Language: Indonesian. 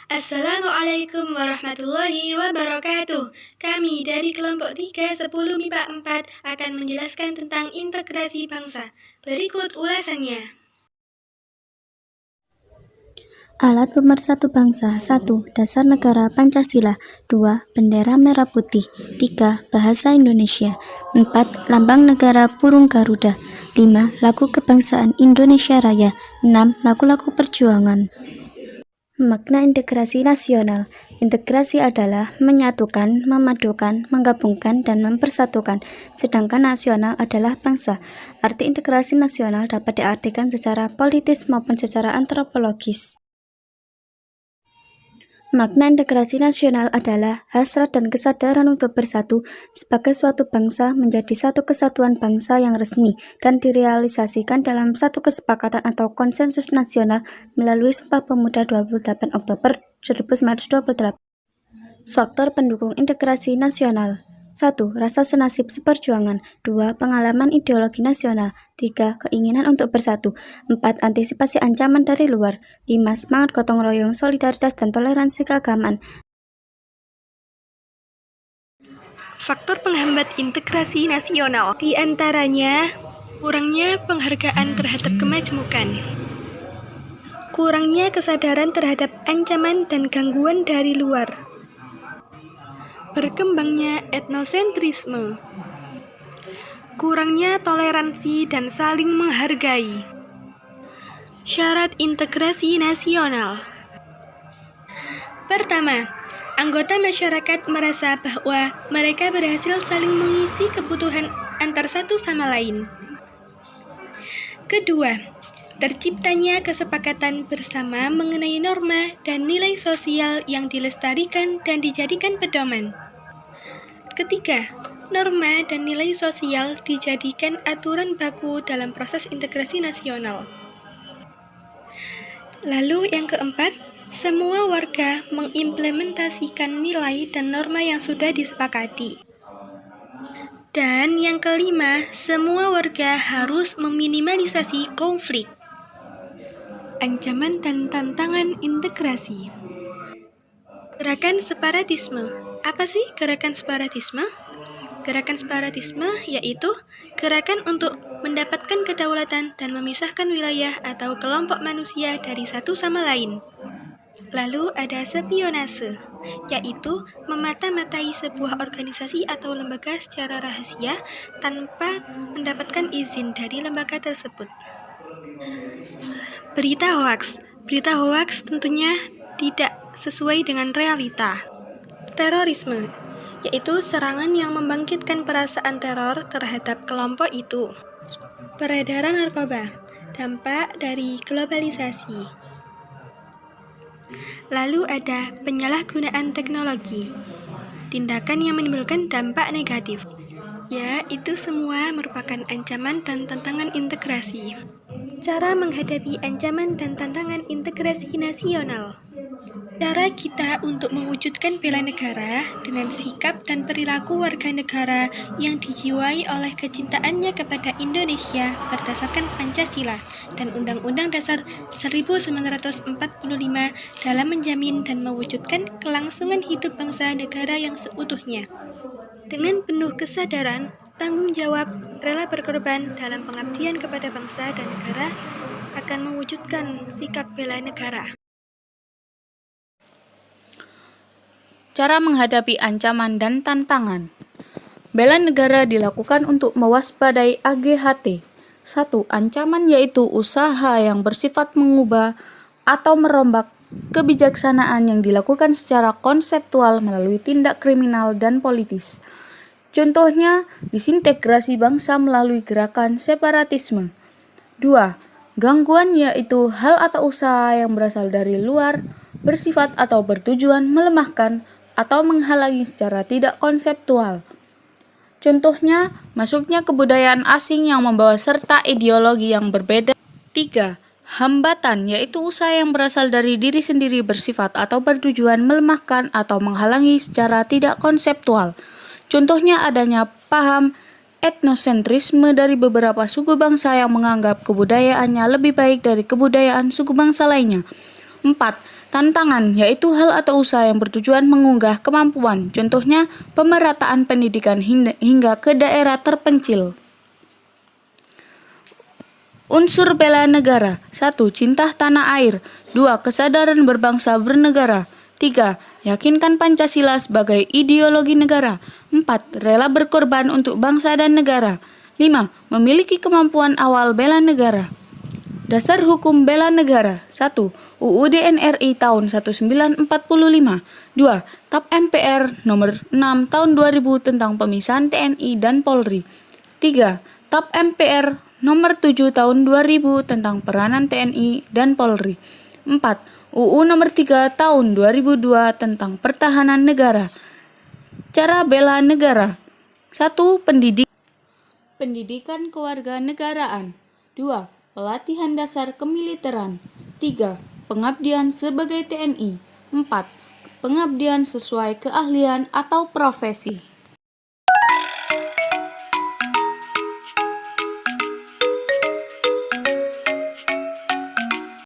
Assalamualaikum warahmatullahi wabarakatuh. Kami dari kelompok 3 10 MIPA 4 akan menjelaskan tentang integrasi bangsa. Berikut ulasannya. Alat pemersatu bangsa. 1. Dasar negara Pancasila. 2. Bendera merah putih. 3. Bahasa Indonesia. 4. Lambang negara burung Garuda. 5. Lagu kebangsaan Indonesia Raya. 6. Lagu-lagu perjuangan. Makna integrasi nasional. Integrasi adalah menyatukan, memadukan, menggabungkan, dan mempersatukan. Sedangkan nasional adalah bangsa. Arti integrasi nasional dapat diartikan secara politis maupun secara antropologis. Makna integrasi nasional adalah hasrat dan kesadaran untuk bersatu sebagai suatu bangsa menjadi satu kesatuan bangsa yang resmi dan direalisasikan dalam satu kesepakatan atau konsensus nasional melalui Sumpah Pemuda 28 Oktober 1928. Faktor pendukung integrasi nasional. 1. Rasa senasib seperjuangan. 2. Pengalaman ideologi nasional. 3. Keinginan untuk bersatu. 4. Antisipasi ancaman dari luar. 5. Semangat gotong royong, solidaritas, dan toleransi keagamaan. Faktor penghambat integrasi nasional, di antaranya kurangnya penghargaan terhadap kemajemukan, kurangnya kesadaran terhadap ancaman dan gangguan dari luar, berkembangnya etnosentrisme, kurangnya toleransi dan saling menghargai. Syarat integrasi nasional. Pertama, anggota masyarakat merasa bahwa mereka berhasil saling mengisi kebutuhan antar satu sama lain. Kedua, terciptanya kesepakatan bersama mengenai norma dan nilai sosial yang dilestarikan dan dijadikan pedoman. Ketiga, norma dan nilai sosial dijadikan aturan baku dalam proses integrasi nasional. Lalu yang keempat, semua warga mengimplementasikan nilai dan norma yang sudah disepakati. Dan yang kelima, semua warga harus meminimalisasi konflik. Ancaman dan tantangan integrasi. Gerakan separatisme. Apa sih gerakan separatisme? Gerakan separatisme yaitu gerakan untuk mendapatkan kedaulatan dan memisahkan wilayah atau kelompok manusia dari satu sama lain. Lalu ada spionase, yaitu memata-matai sebuah organisasi atau lembaga secara rahasia tanpa mendapatkan izin dari lembaga tersebut. Berita hoaks. Berita hoaks tentunya tidak sesuai dengan realita. Terorisme, yaitu serangan yang membangkitkan perasaan teror terhadap kelompok itu. Peredaran narkoba, dampak dari globalisasi. Lalu ada penyalahgunaan teknologi, tindakan yang menimbulkan dampak negatif. Ya, itu semua merupakan ancaman dan tantangan integrasi. Cara menghadapi ancaman dan tantangan integrasi nasional. Cara kita untuk mewujudkan bela negara dengan sikap dan perilaku warga negara yang dijiwai oleh kecintaannya kepada Indonesia berdasarkan Pancasila dan Undang-Undang Dasar 1945 dalam menjamin dan mewujudkan kelangsungan hidup bangsa negara yang seutuhnya. Dengan penuh kesadaran, tanggung jawab, rela berkorban dalam pengabdian kepada bangsa dan negara akan mewujudkan sikap bela negara. Cara menghadapi ancaman dan tantangan. Bela negara dilakukan untuk mewaspadai AGHT. 1. Ancaman yaitu usaha yang bersifat mengubah atau merombak kebijaksanaan yang dilakukan secara konseptual melalui tindak kriminal dan politis. Contohnya, disintegrasi bangsa melalui gerakan separatisme. 2. Gangguan yaitu hal atau usaha yang berasal dari luar, bersifat atau bertujuan melemahkan atau menghalangi secara tidak konseptual. Contohnya, masuknya kebudayaan asing yang membawa serta ideologi yang berbeda. 3. Hambatan yaitu usaha yang berasal dari diri sendiri bersifat atau bertujuan melemahkan atau menghalangi secara tidak konseptual. Contohnya adanya paham etnosentrisme dari beberapa suku bangsa yang menganggap kebudayaannya lebih baik dari kebudayaan suku bangsa lainnya. 4. Tantangan yaitu hal atau usaha yang bertujuan mengunggah kemampuan, contohnya pemerataan pendidikan hingga ke daerah terpencil. Unsur bela negara. 1. Cinta tanah air. 2. Kesadaran berbangsa bernegara. 3. Yakinkan Pancasila sebagai ideologi negara. 4. Rela berkorban untuk bangsa dan negara. 5. Memiliki kemampuan awal bela negara. Dasar hukum bela negara. 1. UUD NRI tahun 1945. 2. TAP MPR nomor 6 tahun 2000 tentang pemisahan TNI dan Polri. 3. TAP MPR nomor 7 tahun 2000 tentang peranan TNI dan Polri. 4. UU nomor 3 tahun 2002 tentang pertahanan negara. Cara bela negara. 1. Pendidikan kewarganegaraan. 2. Pelatihan dasar kemiliteran. 3. Pengabdian sebagai TNI. 4. Pengabdian sesuai keahlian atau profesi.